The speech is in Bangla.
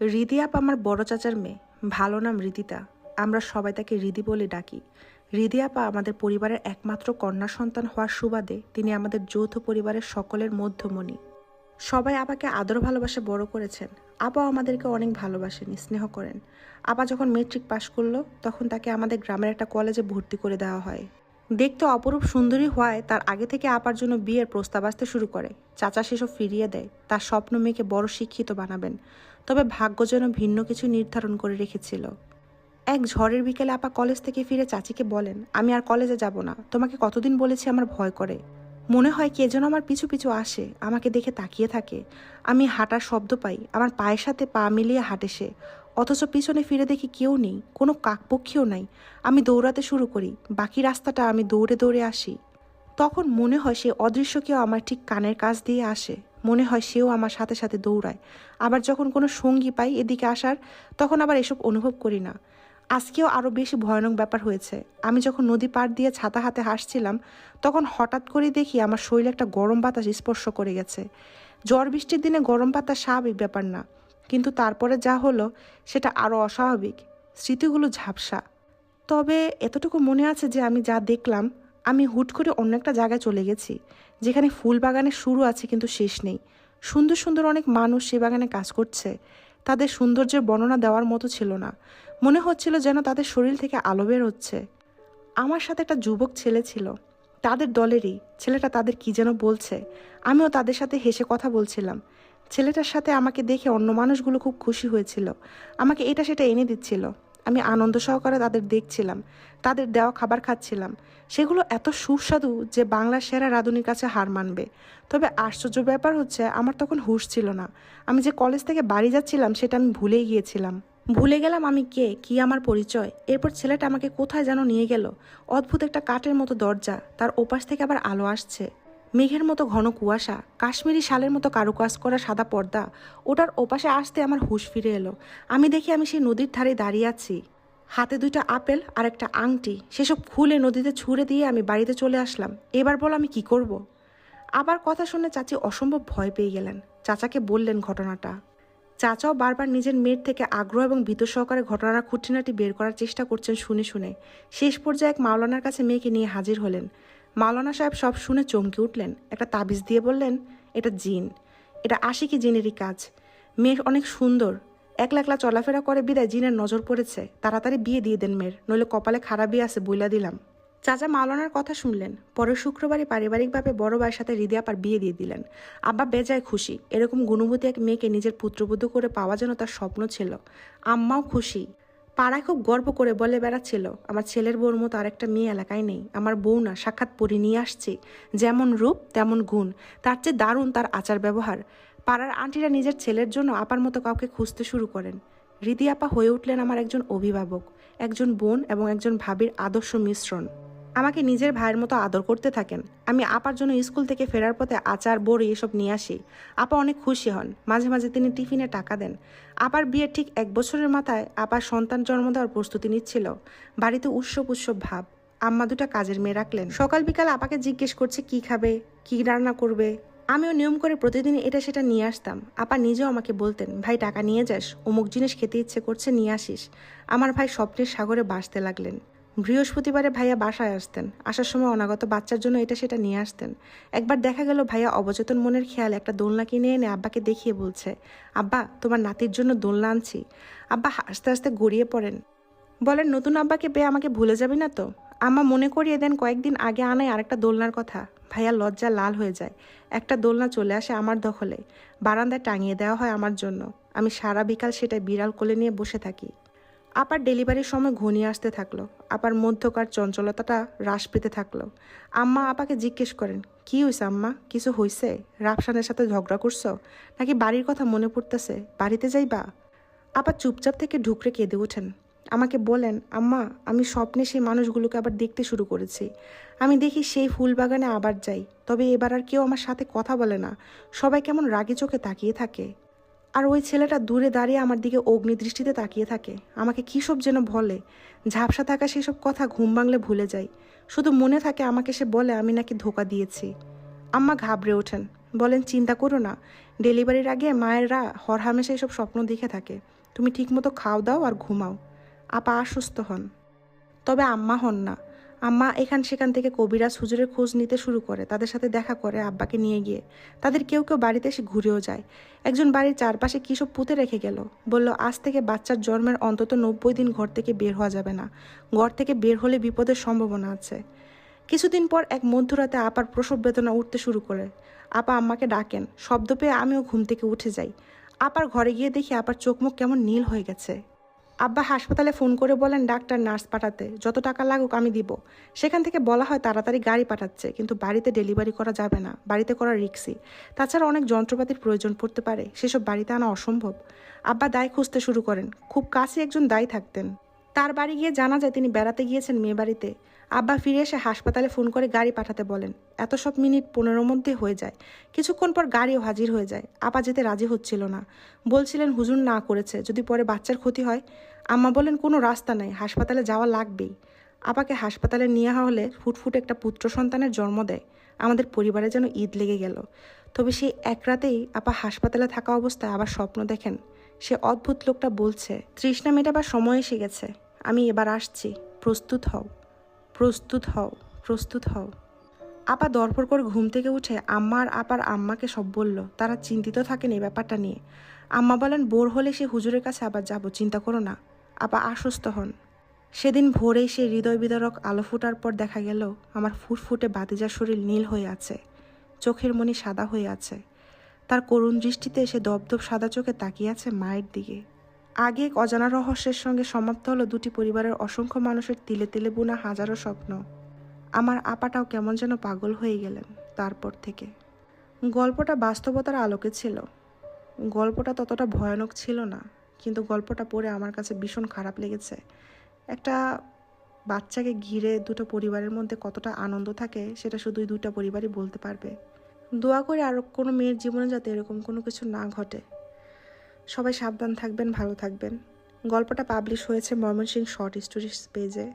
রিদি আপা আমার বড় চাচার মেয়ে, ভালো নাম রিদিতা। আমরা সবাই তাকে রিদি বলে ডাকি। রিদি আপা আমাদের পরিবারের একমাত্র কন্যা সন্তান হওয়ার সুবাদে তিনি আমাদের যৌথ পরিবারের সকলের মধ্যমণি। সবাই আপাকে আদর ভালোবাসে বড় করেছেন। আপাও আমাদেরকে অনেক ভালোবাসেন, স্নেহ করেন। আপা যখন মেট্রিক পাশ করলো তখন তাকে আমাদের গ্রামের একটা কলেজে ভর্তি করে দেওয়া হয়। দেখতে অপরূপ সুন্দরী হওয়ায় তার আগে থেকে আপার জন্য বিয়ের প্রস্তাব আসতে শুরু করে। চাচা সেসব ফিরিয়ে দেয়, তার স্বপ্ন মেয়েকে বড় শিক্ষিত বানাবেন। তবে ভাগ্য যেন ভিন্ন কিছু নির্ধারণ করে রেখেছিল। এক ঝড়ের বিকেলে আপা কলেজ থেকে ফিরে চাচিকে বলেন, আমি আর কলেজে যাব না, তোমাকে কতদিন বলেছি আমার ভয় করে। মনে হয় কে যেন আমার পিছু পিছু আসে, আমাকে দেখে তাকিয়ে থাকে। আমি হাঁটার শব্দ পাই, আমার পায়ের সাথে পা মিলিয়ে হাঁটে সে। অথচ পিছনে ফিরে দেখি কেউ নেই, কোনো কাকপক্ষীও নাই। আমি দৌড়াতে শুরু করি, বাকি রাস্তাটা আমি দৌড়ে দৌড়ে আসি। তখন মনে হয় সে অদৃশ্য কেউ আমার ঠিক কানের কাছ দিয়ে আসে। মনে হয় সেও আমার সাথে সাথে দৌড়ায়। আবার যখন কোনো সঙ্গী পাই এদিকে আসার, তখন আবার এসব অনুভব করি না। আজকেও আরও বেশি ভয়ানক ব্যাপার হয়েছে। আমি যখন নদী পার দিয়ে ছাতা হাতে হাসছিলাম, তখন হঠাৎ করে দেখি আমার শরীরে একটা গরম বাতাস স্পর্শ করে গেছে। ঝড় বৃষ্টির দিনে গরম বাতাস স্বাভাবিক ব্যাপার না, কিন্তু তারপরে যা হলো সেটা আরও অস্বাভাবিক। স্মৃতিগুলো ঝাপসা। তবে এতটুকু মনে আছে যে আমি যা দেখলাম, আমি হুট করে অন্য একটা জায়গায় চলে গেছি, যেখানে ফুল বাগানের শুরু আছে কিন্তু শেষ নেই। সুন্দর সুন্দর অনেক মানুষ সে বাগানে কাজ করছে। তাদের সৌন্দর্যের বর্ণনা দেওয়ার মতো ছিল না। মনে হচ্ছিল যেন তাদের শরীর থেকে আলো বের হচ্ছে। আমার সাথে একটা যুবক ছেলে ছিল, তাদের দলেরই। ছেলেটা তাদের কি যেন বলছে, আমিও তাদের সাথে হেসে কথা বলছিলাম। ছেলেটার সাথে আমাকে দেখে অন্য মানুষগুলো খুব খুশি হয়েছিল, আমাকে এটা সেটা এনে দিচ্ছিল। আমি আনন্দ সহকারে তাদের দেখছিলাম, তাদের দেওয়া খাবার খাচ্ছিলাম। সেগুলো এত সুস্বাদু যে বাংলার সেরা রাঁধুনির কাছে হার মানবে। তবে আশ্চর্য ব্যাপার হচ্ছে, আমার তখন হুঁশ ছিল না। আমি যে কলেজ থেকে বাড়ি যাচ্ছিলাম সেটা আমি ভুলেই গিয়েছিলাম। ভুলে গেলাম আমি কে, কি আমার পরিচয়। এরপর ছেলেটা আমাকে কোথায় যেন নিয়ে গেল। অদ্ভুত একটা কাঠের মতো দরজা, তার ওপাশ থেকে আবার আলো আসছে। মেঘের মতো ঘন কুয়াশা, কাশ্মীরি শালের মতো কারুকাজ করা সাদা পর্দা। ওটার ওপাশে আসতে আমার হুঁশ ফিরে এলো। আমি দেখি আমি সেই নদীর ধারে দাঁড়িয়ে আছি, হাতে 2টা আপেল আর একটা আংটি। সেসব খুলে নদীতে ছুঁড়ে দিয়ে আমি বাড়িতে চলে আসলাম। এবার বল আমি কি করব। আবার কথা শুনে চাচি অসম্ভব ভয় পেয়ে গেলেন। চাচাকে বললেন ঘটনাটা। চাচাও বারবার নিজের মেয়ের থেকে আগ্রহ এবং ভীত সহকারে ঘটনার খুঁটিনাটি বের করার চেষ্টা করছেন শুনে শুনে। শেষ পর্যায়ে এক মাওলানার কাছে মেয়েকে নিয়ে হাজির হলেন। মাওলানা সাহেব সব শুনে চমকে উঠলেন। একটা তাবিজ দিয়ে বললেন, এটা জিন, এটা আশিকি জিনেরই কাজ। মেয়ে অনেক সুন্দর, একলা একলা চলাফেরা করে বিদায় জিনের নজর পড়েছে। তাড়াতাড়ি বিয়ে দিয়ে দেন মেয়ের, নইলে কপালে খারাপই আছে বইলা দিলাম। চাচা মাওলানার কথা শুনলেন। পরের শুক্রবারই পারিবারিকভাবে বড় ভাইয়ের সাথে রিদি আপার বিয়ে দিয়ে দিলেন। আব্বা বেজায় খুশি। এরকম গুণবতী এক মেয়েকে নিজের পুত্রবধূ করে পাওয়া যেন তার স্বপ্ন ছিল। আম্মাও খুশি। পাড়ায় খুব গর্ব করে বলে বেড়াচ্ছিল, আমার ছেলের বউর মতো আরেকটা মেয়ে এলাকায় নেই। আমার বউ না, সাক্ষাৎ পরি নিয়ে আসছি। যেমন রূপ তেমন গুণ, তার চেয়ে দারুণ তার আচার ব্যবহার। পাড়ার আন্টিরা নিজের ছেলের জন্য আপার মতো কাউকে খুঁজতে শুরু করেন। রিদি আপা হয়ে উঠলেন আমার একজন অভিভাবক, একজন বোন এবং একজন ভাবির আদর্শ মিশ্রণ। আমাকে নিজের ভাইয়ের মতো আদর করতে থাকেন। আমি আপার জন্য স্কুল থেকে ফেরার পথে আচার বড়ি এসব নিয়ে আসি। আপা অনেক খুশি হন। মাঝে মাঝে তিনি টিফিনে টাকা দেন। আপার বিয়ের ঠিক 1 বছরের মাথায় আপার সন্তান জন্ম দেওয়ার প্রস্তুতি নিচ্ছিল। বাড়িতে উৎসব উৎসব ভাব। আম্মা 2টা কাজের মেয়ে রাখলেন। সকাল বিকাল আপাকে জিজ্ঞেস করছে কি খাবে, কি রান্না করবে। আমিও নিয়ম করে প্রতিদিন এটা সেটা নিয়ে আসতাম। আপা নিজেও আমাকে বলতেন, ভাই টাকা নিয়ে যাস, অমুক জিনিস খেতে ইচ্ছে করছে নিয়ে আসিস। আমার ভাই স্বপ্নের সাগরে ভাসতে লাগলেন। বৃহস্পতিবারে ভাইয়া বাসায় আসতেন। আসার সময় অনাগত বাচ্চার জন্য এটা সেটা নিয়ে আসতেন। একবার দেখা গেল ভাইয়া অবচেতন মনের খেয়াল একটা দোলনা কিনে এনে আব্বাকে দেখিয়ে বলছে, আব্বা তোমার নাতির জন্য দোলনা আনছি। আব্বা হাসতে হাসতে গড়িয়ে পড়েন, বলেন নতুন আব্বাকে পেয়ে আমাকে ভুলে যাবি না তো। আম্মা মনে করিয়ে দেন কয়েকদিন আগে আনাই আরেকটা দোলনার কথা। ভাইয়া লজ্জা লাল হয়ে যায়। একটা দোলনা চলে আসে আমার দখলে। বারান্দায় টাঙিয়ে দেওয়া হয় আমার জন্য। আমি সারা বিকাল সেটাই বিড়াল কোলে নিয়ে বসে থাকি। আপার ডেলিভারির সময় ঘনিয়ে আসতে থাকলো। আপার মধ্যকার চঞ্চলতাটা হ্রাস পেতে থাকলো। আম্মা আপাকে জিজ্ঞেস করেন, কি হয়েছে আম্মা, কিছু হয়েছে? রাফসানের সাথে ঝগড়া করছো নাকি বাড়ির কথা মনে পড়তেছে, বাড়িতে যাইবা? আপা চুপচাপ থেকে ঢুকরে কেঁদে ওঠেন। আমাকে বলেন, আম্মা আমি স্বপ্নে সেই মানুষগুলোকে আবার দেখতে শুরু করেছি। আমি দেখি সেই ফুল বাগানে আবার যাই। তবে এবার আর কেউ আমার সাথে কথা বলে না। সবাই কেমন রাগি চোখে তাকিয়ে থাকে। আর ওই ছেলেটা দূরে দাঁড়িয়ে আমার দিকে অগ্নিদৃষ্টিতে তাকিয়ে থাকে। আমাকে কী সব যেন বলে। ঝাপসা থাকা সেসব কথা ঘুম ভাঙলে ভুলে যাই। শুধু মনে থাকে আমাকে সে বলে আমি নাকি ধোকা দিয়েছি। আম্মা ঘাবড়ে ওঠেন। বলেন, চিন্তা করো না, ডেলিভারির আগে মায়েরা হরহামেশা এসব স্বপ্ন দেখে থাকে। তুমি ঠিকমতো খাও দাও আর ঘুমাও। আপা আশ্বস্ত হন। তবে আম্মা হন না। আম্মা এখান সেখান থেকে কবিরাজ হুজুরের খোঁজ নিতে শুরু করে, তাদের সাথে দেখা করে আব্বাকে নিয়ে গিয়ে। তাদের কেউ কেউ বাড়িতে এসে ঘুরেও যায়। একজন বাড়ির চারপাশে কী সব পুঁতে রেখে গেল। বলল, আজ থেকে বাচ্চার জন্মের অন্তত 90 দিন ঘর থেকে বের হওয়া যাবে না। ঘর থেকে বের হলে বিপদের সম্ভাবনা আছে। কিছুদিন পর এক মধ্যরাতে আপার প্রসব বেদনা উঠতে শুরু করে। আপা আম্মাকে ডাকেন। শব্দ পেয়ে আমিও ঘুম থেকে উঠে যাই। আপার ঘরে গিয়ে দেখি আপার চোখ মুখ কেমন নীল হয়ে গেছে। আব্বা হাসপাতালে ফোন করে বলেন ডাক্তার নার্স পাঠাতে, যত টাকা লাগুক আমি দিব। সেখান থেকে বলা হয় তাড়াতাড়ি গাড়ি পাঠাচ্ছে, কিন্তু বাড়িতে ডেলিভারি করা যাবে না, বাড়িতে করা রিক্সি। তাছাড়া অনেক যন্ত্রপাতির প্রয়োজন পড়তে পারে, সেসব বাড়িতে আনা অসম্ভব। আব্বা দায় খুঁজতে শুরু করেন। খুব কাছে একজন দায়ী থাকতেন, তার বাড়ি গিয়ে জানা যায় তিনি বেড়াতে গিয়েছেন মেয়ে বাড়িতে। আব্বা ফিরে এসে হাসপাতালে ফোন করে গাড়ি পাঠাতে বলেন। এত সব মিনিট 15 মধ্যে হয়ে যায়। কিছুক্ষণ পর গাড়িও হাজির হয়ে যায়। আপা যেতে রাজি হচ্ছিল না, বলছিলেন হুজুর না করেছে, যদি পরে বাচ্চার ক্ষতি হয়। আম্মা বলেন কোনো রাস্তা নাই, হাসপাতালে যাওয়া লাগবেই। আপাকে হাসপাতালে নিয়ে হলে ফুটফুটে একটা পুত্র সন্তানের জন্ম দেয়। আমাদের পরিবারে যেন ঈদ লেগে গেল। তবে সেই এক রাতেই আপা হাসপাতালে থাকা অবস্থায় আবার স্বপ্ন দেখেন। সে অদ্ভুত লোকটা বলছে, তৃষ্ণা মেটাবার সময় এসে গেছে, আমি এবার আসছি, প্রস্তুত হও, প্রস্তুত হও, প্রস্তুত হও। আপা দরপর করে ঘুম থেকে উঠে আম্মা আর আপার আম্মাকে সব বলল। তারা চিন্তিত থাকেন এই ব্যাপারটা নিয়ে। আম্মা বলেন, বোর হলে সে হুজুরের কাছে আবার যাব, চিন্তা করো না। আপা আশ্বস্ত হন। সেদিন ভোরেই সে হৃদয় বিদারক আলো ফোটার পর দেখা গেল আমার ফুটফুটে বাতিজার শরীর নীল হয়ে আছে, চোখের মণি সাদা হয়ে আছে। তার করুণ দৃষ্টিতে সে দপদপ সাদা চোখে তাকিয়ে আছে মায়ের দিকে। আগে এক অজানা রহস্যের সঙ্গে সমাপ্ত হলো দুটি পরিবারের অসংখ্য মানুষের তিলে তিলে বোনা হাজারো স্বপ্ন। আমার আপাটাও কেমন যেন পাগল হয়ে গেলেন তারপর থেকে। গল্পটা বাস্তবতার আলোকে ছিল। গল্পটা ততটা ভয়ানক ছিল না, কিন্তু গল্পটা পড়ে আমার কাছে ভীষণ খারাপ লেগেছে। একটা বাচ্চাকে ঘিরে দুটো পরিবারের মধ্যে কতটা আনন্দ থাকে সেটা শুধুই দুটো পরিবারই বলতে পারবে। দোয়া করে আরও কোনো মেয়ের জীবনে যাতে এরকম কোনো কিছু না ঘটে। সবাই সাবধান থাকবেন, ভালো থাকবেন। গল্পটা পাবলিশ হয়েছে ময়মনসিংহ শর্ট স্টোরিজ পেজে।